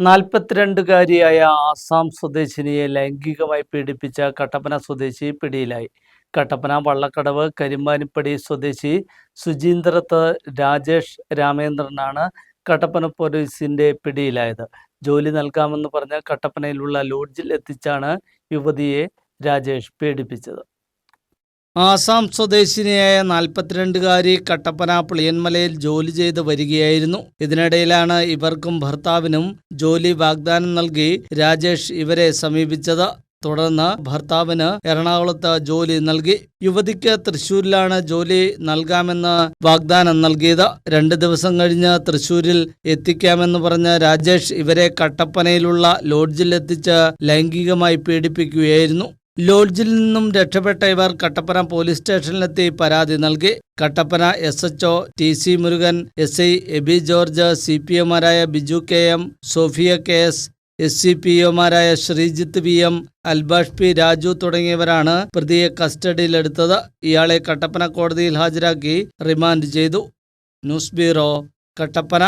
42-കാരിയായ ആസാം സ്വദേശിനിയെ ലൈംഗികമായി പീഡിപ്പിച്ച കട്ടപ്പന സ്വദേശി പിടിയിലായി. കട്ടപ്പന വള്ളക്കടവ് കരിമ്പാനിപ്പടി സ്വദേശി സുചീന്ദ്രത്ത് രാജേഷ് രാമേന്ദ്രനാണ് കട്ടപ്പന പോലീസിന്റെ പിടിയിലായത്. ജോലി നൽകാമെന്ന് പറഞ്ഞ് കട്ടപ്പനയിലുള്ള ലോഡ്ജിൽ എത്തിച്ചാണ് യുവതിയെ രാജേഷ് പീഡിപ്പിച്ചത്. ആസാം സ്വദേശിനിയായ 42-കാരി കട്ടപ്പന പുളിയന്മലയിൽ ജോലി ചെയ്ത് വരികയായിരുന്നു. ഇതിനിടയിലാണ് ഇവർക്കും ഭർത്താവിനും ജോലി വാഗ്ദാനം നൽകി രാജേഷ് ഇവരെ സമീപിച്ചത്. തുടർന്ന് ഭർത്താവിന് എറണാകുളത്ത് ജോലി നൽകി. യുവതിക്ക് തൃശ്ശൂരിലാണ് ജോലി നൽകാമെന്ന് വാഗ്ദാനം നൽകിയത്. 2 ദിവസം കഴിഞ്ഞ് തൃശ്ശൂരിൽ എത്തിക്കാമെന്ന് പറഞ്ഞ് രാജേഷ് ഇവരെ കട്ടപ്പനയിലുള്ള ലോഡ്ജിൽ എത്തിച്ച് ലൈംഗികമായി പീഡിപ്പിക്കുകയായിരുന്നു. ലോഡ്ജിൽ നിന്നും രക്ഷപ്പെട്ട ഇവർ കട്ടപ്പന പോലീസ് സ്റ്റേഷനിലെത്തി പരാതി നൽകി. Kattappana SHO TC Murugan, SI Eby George, CPOമാരായ ബിജു KM, സോഫിയ KS, SCPOമാരായ ശ്രീജിത്ത് VM, അൽബാഷ് P രാജു തുടങ്ങിയവരാണ് പ്രതിയെ കസ്റ്റഡിയിലെടുത്തത്. ഇയാളെ കട്ടപ്പന കോടതിയിൽ ഹാജരാക്കി റിമാൻഡ് ചെയ്തു. News bureau, Kattappana.